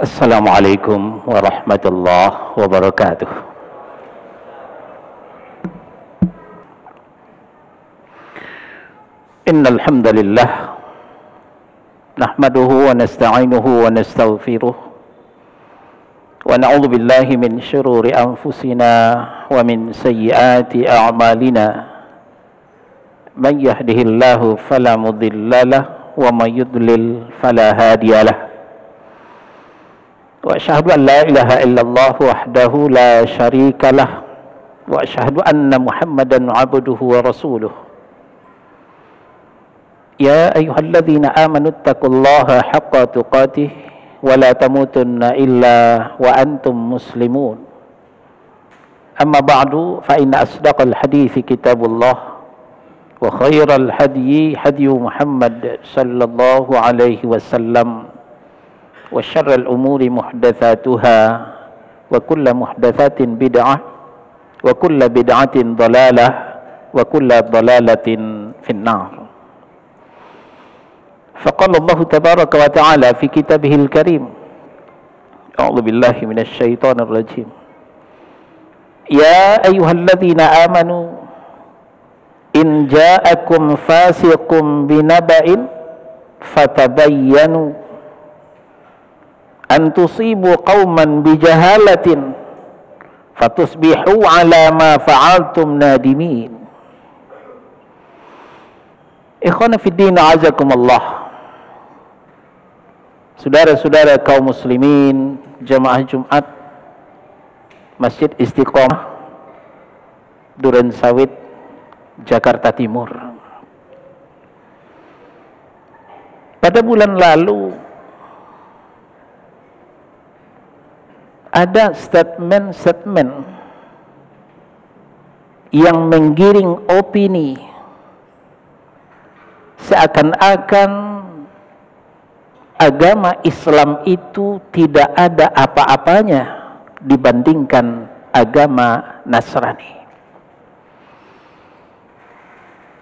Assalamualaikum warahmatullahi wabarakatuh. Innal hamdalillah nahmaduhu wa nasta'inuhu wa nastaghfiruh wa na'udzu billahi min syururi anfusina wa min sayyiati a'malina. Man yahdihillahu fala mudhillalah wa may yudlil fala hadiyalah. Wa asyhadu an la ilaha illallah wahdahu la syarika lah wa asyhadu anna Muhammadan 'abduhu wa rasuluh. Ya ayyuhalladzina amanu taqullaha haqqa tuqatih wa la tamutunna illa wa antum muslimun. Amma ba'du fa inna asdaqal hadithi kitabullah wa khairal hadyi hadyu Muhammad sallallahu alaihi wasallam wa syarrul umuri muhdatsatuha wa kullu muhdatsatin bid'ah wa kullu bid'atin dhalalah wa kullu dhalalatin finnar. Faqala Allah tabaraka wa ta'ala fi kitabihil karim. A'udzu billahi minasy syaithanir rajim. Ya ayyuhalladzina amanu in ja'akum fasiqun binaba'in fatabayyanu an tusibu qauman bijahalatin fatusbihu ala ma fa'altum nadimin. Ikhwana fiddin a'azakumullah. Saudara-saudara kaum muslimin jamaah Jumat Masjid Istiqomah Duren Sawit, Jakarta Timur. Pada bulan lalu ada statement-statement yang menggiring opini seakan-akan agama Islam itu tidak ada apa-apanya dibandingkan agama Nasrani.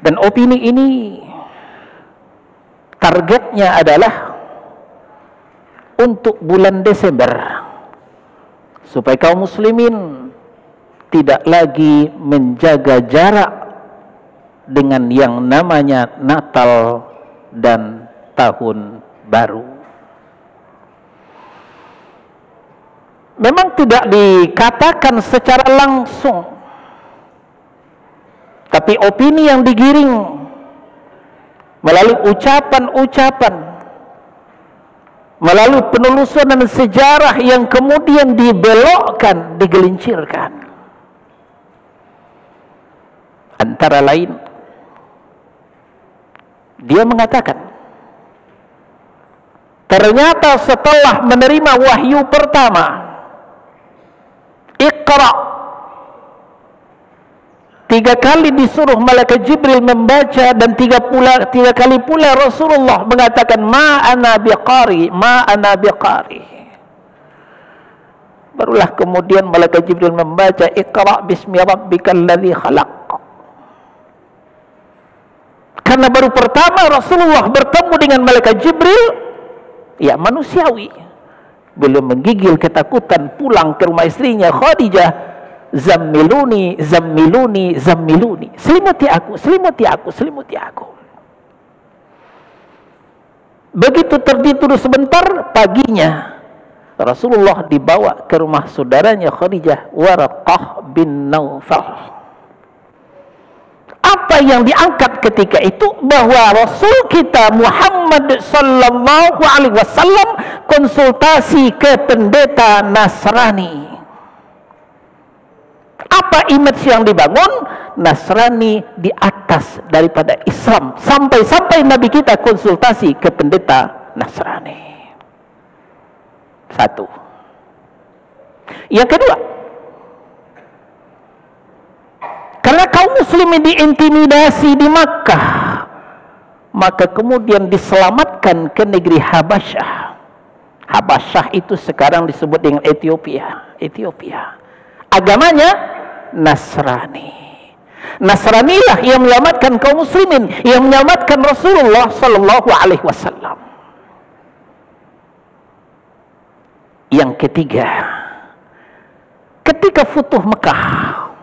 Dan opini ini targetnya adalah untuk bulan Desember, supaya kaum muslimin tidak lagi menjaga jarak dengan yang namanya Natal dan Tahun Baru. Memang tidak dikatakan secara langsung, tapi opini yang digiring melalui ucapan-ucapan, melalui penelusuran sejarah yang kemudian dibelokkan, digelincirkan. Antara lain, dia mengatakan, ternyata setelah menerima wahyu pertama, Iqra, 3 kali disuruh malaikat Jibril membaca, dan 3 kali pula Rasulullah mengatakan ma ana biqari, ma ana biqari. Barulah kemudian malaikat Jibril membaca Iqra bismi rabbikal ladzi khalaq. Karena baru pertama Rasulullah bertemu dengan malaikat Jibril, ya manusiawi, belum menggigil ketakutan pulang ke rumah istrinya Khadijah, zammiluni, zammiluni, zammiluni, selimuti aku, selimuti aku, selimuti aku. Begitu tertidur sebentar, paginya Rasulullah dibawa ke rumah saudaranya Khadijah, Waraqah bin Naufal. Apa yang diangkat ketika itu? Bahwa Rasul kita Muhammad sallallahu alaihi wasallam konsultasi ke pendeta Nasrani. Apa image yang dibangun? Nasrani di atas daripada Islam. Sampai-sampai Nabi kita konsultasi ke pendeta Nasrani. Satu. Yang kedua, karena kaum muslimin diintimidasi di Makkah, maka kemudian diselamatkan ke negeri Habasyah. Habasyah itu sekarang disebut dengan Ethiopia. Agamanya Nasrani. Nasranilah yang menyelamatkan kaum muslimin, yang menyelamatkan Rasulullah sallallahu alaihi wasallam. Yang ketiga, ketika Futuh Mekah,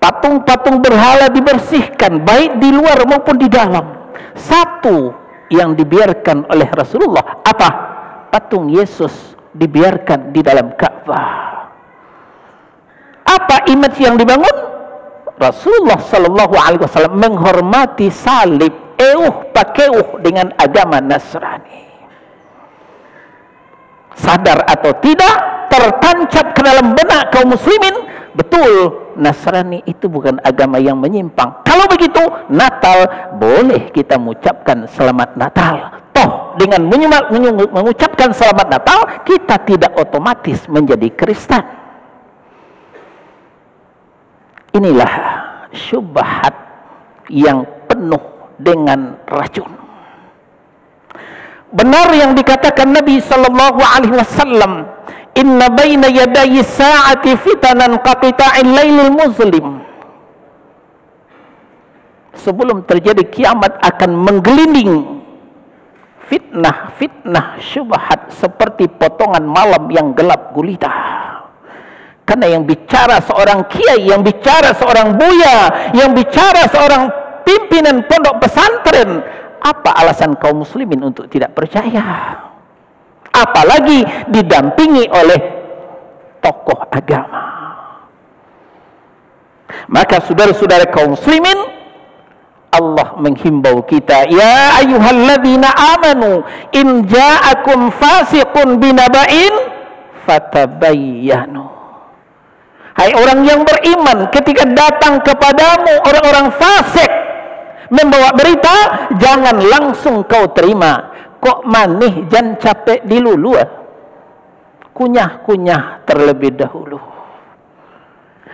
patung-patung berhala dibersihkan, baik di luar maupun di dalam. Satu yang dibiarkan oleh Rasulullah, apa? Patung Yesus dibiarkan di dalam Ka'bah. Apa image yang dibangun? Rasulullah Sallallahu Alaihi Wasallam menghormati salib, pakeuh dengan agama Nasrani. Sadar atau tidak, tertancap ke dalam benak kaum muslimin, betul, Nasrani itu bukan agama yang menyimpang. Kalau begitu, Natal boleh kita mengucapkan selamat Natal. Toh dengan mengucapkan selamat Natal, kita tidak otomatis menjadi Kristen. Inilah syubhat yang penuh dengan racun. Benar yang dikatakan Nabi Sallallahu Alaihi Wasallam, inna baina yadayi sa'ati fitanan qatita'il lailil muslim. Sebelum terjadi kiamat akan menggelinding fitnah syubhat seperti potongan malam yang gelap gulita. Karena yang bicara seorang kiai, yang bicara seorang buya, yang bicara seorang pimpinan pondok pesantren, apa alasan kaum muslimin untuk tidak percaya? Apalagi didampingi oleh tokoh agama. Maka saudara-saudara kaum muslimin, Allah menghimbau kita, ya ayyuhalladzina amanu in ja'akum fasiqun binaba'in fatabayyanu. Hai orang yang beriman, ketika datang kepadamu orang-orang fasik membawa berita, jangan langsung kau terima. Kok manih jan capek dilulu, kunyah-kunyah terlebih dahulu.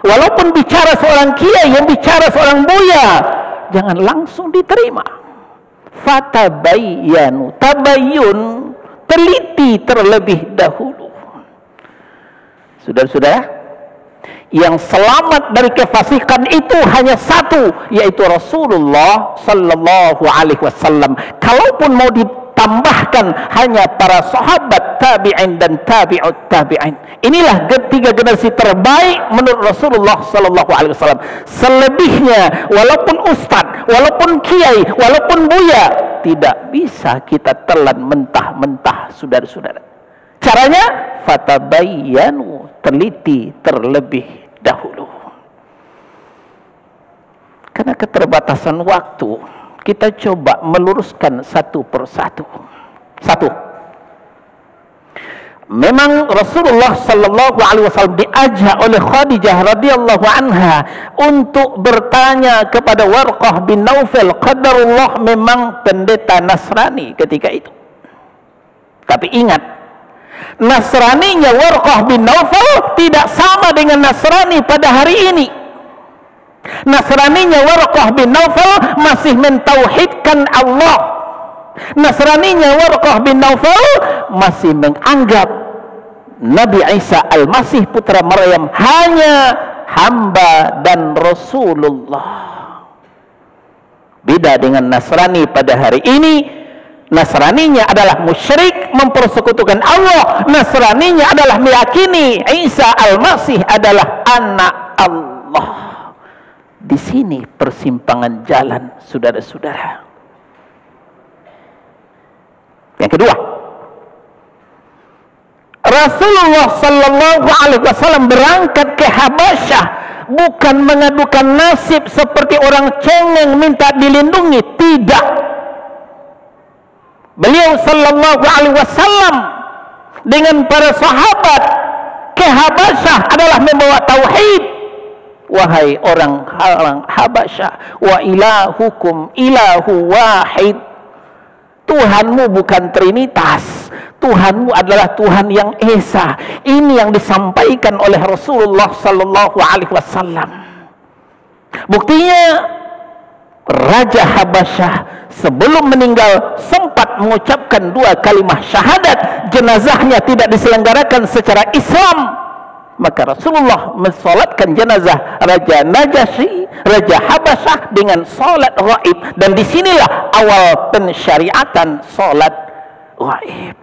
Walaupun bicara seorang kiai, yang bicara seorang buya, jangan langsung diterima. Fatabayyanu, tabayyun, teliti terlebih dahulu. Saudara-saudara, yang selamat dari kefasikan itu hanya satu, yaitu Rasulullah Sallallahu Alaihi Wasallam. Kalaupun mau ditambahkan, hanya para sahabat, tabi'in dan tabi'ut tabi'in. Inilah ketiga generasi terbaik menurut Rasulullah Sallallahu Alaihi Wasallam. Selebihnya, walaupun ustadz, walaupun kiai, walaupun buya, tidak bisa kita telan mentah-mentah, saudara-saudara. Caranya, fatabayyanu, teliti terlebih dahulu. Karena keterbatasan waktu, kita coba meluruskan satu persatu. Satu, memang Rasulullah Sallallahu Alaihi Wasallam diajak oleh Khadijah radhiyallahu anha untuk bertanya kepada Warqah bin Naufal. Qadarullah memang pendeta Nasrani ketika itu. Tapi ingat, Nasraninya Warqah bin Naufal tidak sama dengan Nasrani pada hari ini. Nasraninya Warqah bin Naufal masih mentauhidkan Allah. Nasraninya Warqah bin Naufal masih menganggap Nabi Isa Al-Masih putra Maryam hanya hamba dan Rasulullah. Beda dengan Nasrani pada hari ini. Nasraninya adalah musyrik, mempersekutukan Allah. Nasraninya adalah meyakini Isa Al-Masih adalah anak Allah. Di sini persimpangan jalan, saudara-saudara. Yang kedua, Rasulullah Sallallahu Alaihi Wasallam berangkat ke Habasyah bukan mengadukan nasib seperti orang cengeng minta dilindungi, tidak. Beliau Sallallahu Alaihi Wasallam dengan para sahabat ke Habasyah adalah membawa tauhid. Wahai orang Habasyah, wa ilahukum ilahu wahid. Tuhanmu bukan trinitas, Tuhanmu adalah Tuhan yang esa. Ini yang disampaikan oleh Rasulullah Sallallahu Alaihi Wasallam. Buktinya, Raja Habasyah sebelum meninggal sempat mengucapkan 2 kalimat syahadat. Jenazahnya tidak diselenggarakan secara Islam, maka Rasulullah mensolatkan jenazah Raja Najasyi, Raja Habasyah dengan solat ghaib. Dan disinilah awal pensyariatan solat ghaib.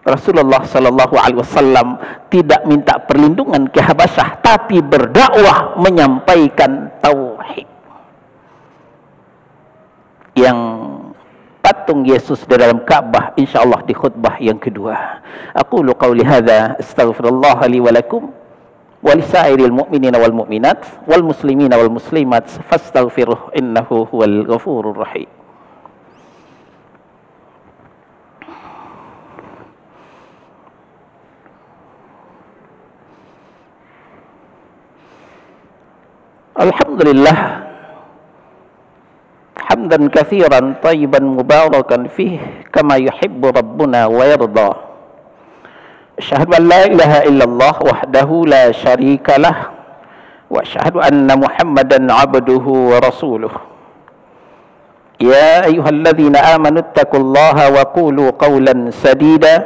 Rasulullah sallallahu alaihi wasallam tidak minta perlindungan ke Habasyah, tapi berdakwah menyampaikan tauhid. Yang patung Yesus di dalam Ka'bah insyaallah di khutbah yang kedua. Aqulu qauli hadza astaghfirullah li wa lakum wa lisairil mu'minina wal mu'minat wal muslimina wal muslimat fastaghfiruh innahu huwal ghafurur rahim. Alhamdulillah hamdan katsiran thayyiban mubarakan fih kama yuhibbu rabbuna wa yarda. Asyhadu an la ilaha illallah wahdahu la syarika lah wa asyhadu anna Muhammadan abduhu wa rasuluh. Ya ayyuhalladzina amanu taqullaha wa qulu qawlan sadida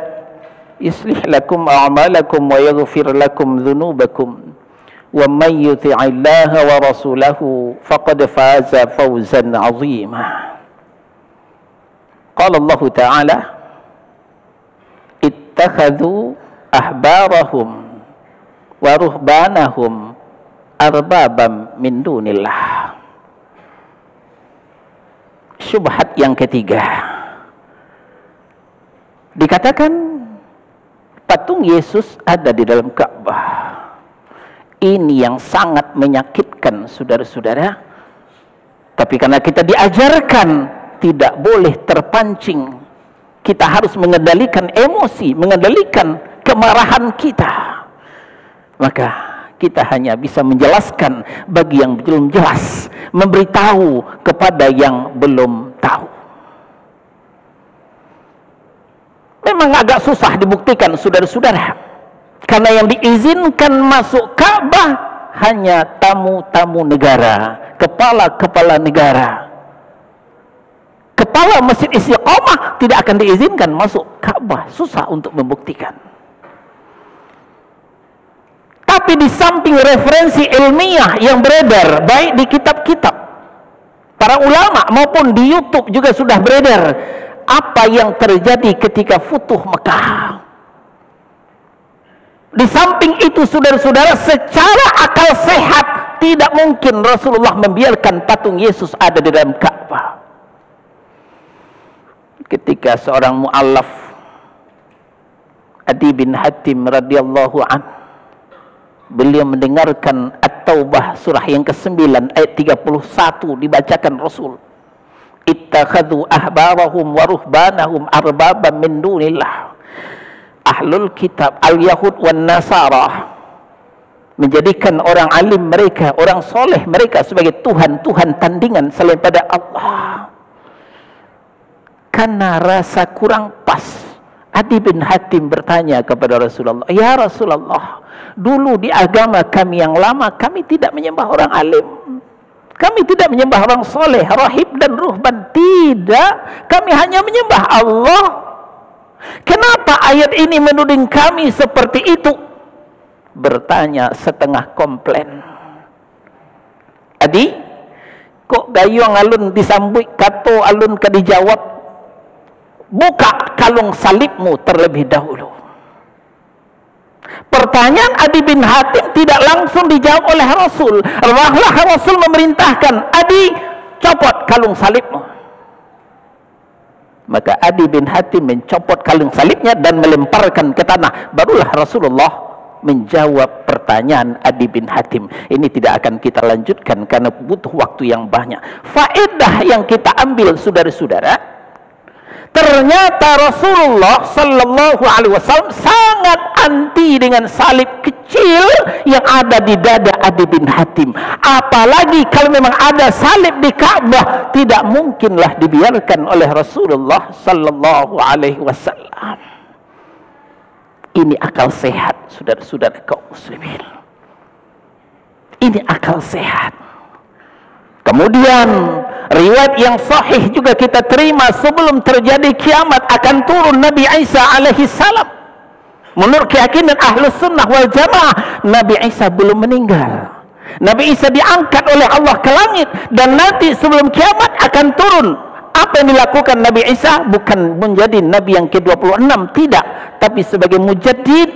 yuslih lakum a'malakum wa yaghfir lakum dhunubakum. Wa man yuti'illaha wa rasulahu faqad faza fawzan 'azima. Qala Allah Ta'ala ittakhadhu ahbarahum wa ruhbanahum arbabam min dunillah. Syubhat yang ketiga, dikatakan patung Yesus ada di dalam Ka'bah. Ini yang sangat menyakitkan saudara-saudara. Tapi karena kita diajarkan tidak boleh terpancing, kita harus mengendalikan emosi, mengendalikan kemarahan kita, maka kita hanya bisa menjelaskan bagi yang belum jelas, memberitahu kepada yang belum tahu. Memang agak susah dibuktikan saudara-saudara, karena yang diizinkan masuk Ka'bah hanya tamu-tamu negara, kepala-kepala negara. Kepala Masjid Istiqomah tidak akan diizinkan masuk Ka'bah, susah untuk membuktikan. Tapi di samping referensi ilmiah yang beredar, baik di kitab-kitab para ulama maupun di YouTube juga sudah beredar, apa yang terjadi ketika Futuh Mekah. Di samping itu saudara-saudara, secara akal sehat tidak mungkin Rasulullah membiarkan patung Yesus ada di dalam Ka'bah. Ketika seorang mu'allaf Adi bin Hatim radhiyallahu an, beliau mendengarkan At-Taubah surah yang ke-9 ayat 31 dibacakan Rasul. Ittakhadhu ahbarahum wa ruhbanahum arbaban min dunillah. Ahlul kitab al-Yahud wan Nasara menjadikan orang alim mereka, orang soleh mereka sebagai Tuhan-Tuhan tandingan selain pada Allah. Karena rasa kurang pas, Adi bin Hatim bertanya kepada Rasulullah, ya Rasulullah, dulu di agama kami yang lama kami tidak menyembah orang alim, kami tidak menyembah orang soleh, rahib dan ruhban, tidak, kami hanya menyembah Allah. Kenapa ayat ini menuding kami seperti itu? Bertanya setengah komplain. Adi, kok gayung alun disambut, kato alun ke dijawab, buka kalung salibmu terlebih dahulu. Pertanyaan Adi bin Hatim tidak langsung dijawab oleh Rasul. Malah Rasul memerintahkan, Adi, copot kalung salibmu. Maka Adi bin Hatim mencopot kalung salibnya dan melemparkan ke tanah. Barulah Rasulullah menjawab pertanyaan Adi bin Hatim. Ini tidak akan kita lanjutkan karena butuh waktu yang banyak. Faedah yang kita ambil saudara-saudara, ternyata Rasulullah sallallahu alaihi wasallam sangat anti dengan salib kecil yang ada di dada Adi bin Hatim. Apalagi kalau memang ada salib di Ka'bah, tidak mungkinlah dibiarkan oleh Rasulullah sallallahu alaihi wasallam. Ini akal sehat, saudara-saudara kaum muslimin. Ini akal sehat. Kemudian riwayat yang sahih juga kita terima, sebelum terjadi kiamat akan turun Nabi Isa alaihi salam. Menurut keyakinan Ahlus Sunnah wal Jamaah, Nabi Isa belum meninggal. Nabi Isa diangkat oleh Allah ke langit, dan nanti sebelum kiamat akan turun Apa yang dilakukan Nabi Isa bukan menjadi Nabi yang ke-26, tidak, tapi sebagai mujaddid,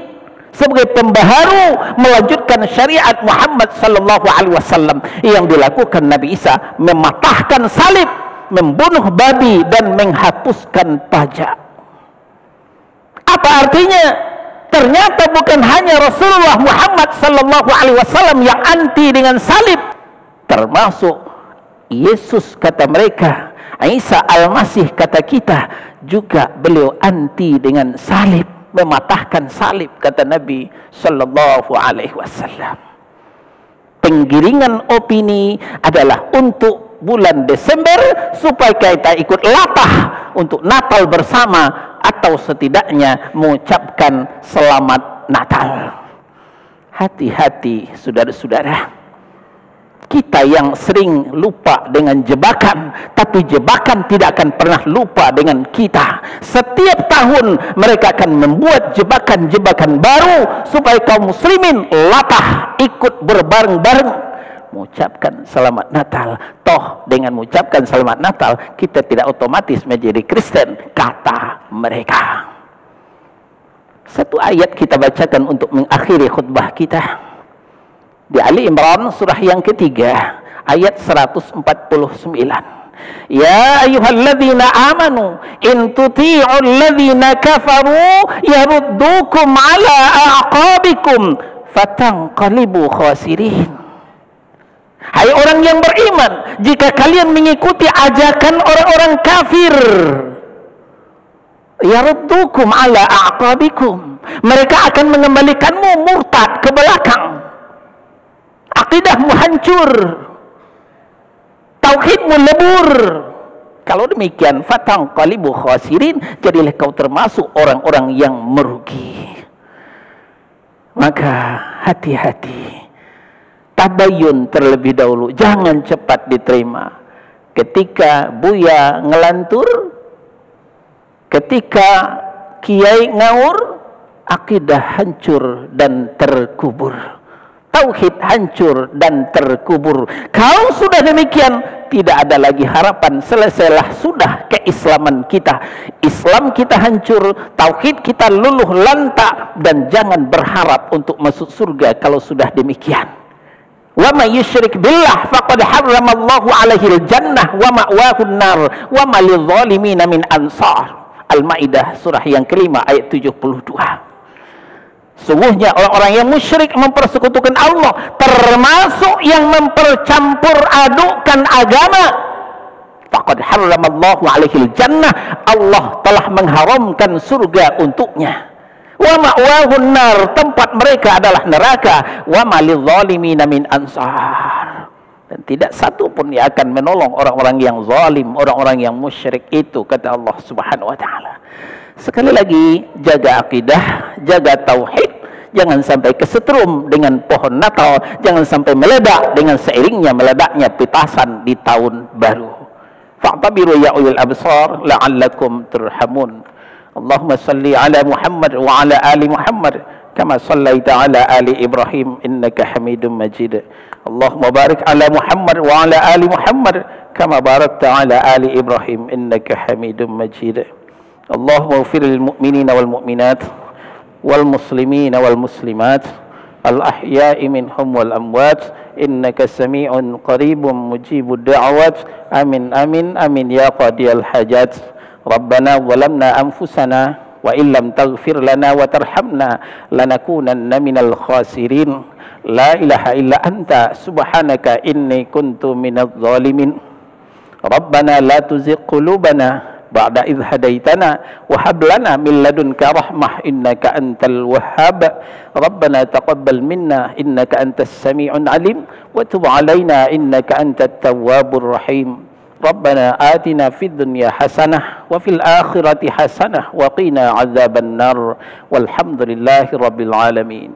sebagai pembaharu, melanjutkan syariat Muhammad sallallahu alaihi wasallam. Yang dilakukan Nabi Isa mematahkan salib, membunuh babi, dan menghapuskan pajak. Apa artinya? Ternyata bukan hanya Rasulullah Muhammad sallallahu alaihi wasallam yang anti dengan salib, termasuk Yesus kata mereka, Isa Al-Masih kata kita, juga beliau anti dengan salib, mematahkan salib kata Nabi sallallahu alaihi wasallam. Penggiringan opini adalah untuk bulan Desember supaya kita ikut latah untuk Natal bersama, atau setidaknya mengucapkan selamat Natal. Hati-hati saudara-saudara, kita yang sering lupa dengan jebakan, tapi jebakan tidak akan pernah lupa dengan kita. Setiap tahun mereka akan membuat jebakan-jebakan baru supaya kaum muslimin latah ikut berbareng-bareng mengucapkan selamat Natal. Toh dengan mengucapkan selamat Natal kita tidak otomatis menjadi Kristen, kata mereka. Satu ayat kita bacakan untuk mengakhiri khutbah kita di Ali Imran surah yang ketiga ayat 149. Ya ayyuhalladzina amanu in tuti'ul ladzina kafaru yaruddukum ala a'qabikum fatanqalibu khasirin. Hai orang yang beriman, jika kalian mengikuti ajakan orang-orang kafir, yaruddukum ala a'qabikum, mereka akan mengembalikanmu murtad ke belakang, akidahmu hancur, tauhidmu lebur. Kalau demikian, fatanqalibu khasirin, jadilah kau termasuk orang-orang yang merugi. Maka hati-hati, tabayun terlebih dahulu, jangan cepat diterima. Ketika buya ngelantur, ketika kiai ngaur, akidah hancur dan terkubur, tauhid hancur dan terkubur. Kalau sudah demikian, tidak ada lagi harapan, selesailah sudah keislaman kita. Islam kita hancur, tauhid kita luluh lantak, dan jangan berharap untuk masuk surga kalau sudah demikian. Wa may yusyrik billah faqad harramallahu alaihi al-jannah wa ma'wahu an-nar wa ma lidh-dhalimin min ansar. Al-Maidah surah yang kelima ayat 72. Sungguhnya orang-orang yang musyrik mempersekutukan Allah, termasuk yang mempercampur adukkan agama, faqad harramallahu alaihi al-jannah, Allah telah mengharamkan surga untuknya. Wa ma'wahun nar, tempat mereka adalah neraka. Wa malil zalimin min ansar, dan tidak satu pun yang akan menolong orang-orang yang zalim, orang-orang yang musyrik itu, kata Allah Subhanahu wa taala. Sekali lagi, jaga akidah, jaga tauhid, jangan sampai kesetrum dengan pohon Natal, jangan sampai meledak dengan seiringnya meledaknya petasan di tahun baru. Fa'tabiru ya ulil absar la'allakum turhamun. Allahumma salli ala Muhammad wa ala ali Muhammad kama sallaita ala ali Ibrahim innaka Hamidum Majid. Allahumma barik ala Muhammad wa ala ali Muhammad kama barakta ala ali Ibrahim innaka Hamidum Majid. Allahumma ighfir lil mu'minina wal mu'minat wal muslimina wal muslimat al ahya'i minhum wal amwat innaka sami'un qaribun mujibud da'awat. Amin amin amin ya qadiyal hajat. Rabbana zalamna anfusana wa illam taghfir lana wa tarhamna lanakunanna minal khasirin. La ilaha illa anta subhanaka inni kuntu minadh zalimin. Rabbana la tuzigh qulubana ba'da idh hadaitana wa hab lana min ladunka rahmah innaka antal wahhab. Rabbana taqabbal minna innaka antas sami'un alim wa tub alaina innaka antat tawwabur rahim. Rabbana atina fid dunya hasanah wa fil akhirati hasanah wa qina adzaban nar walhamdulillahi rabbil alamin.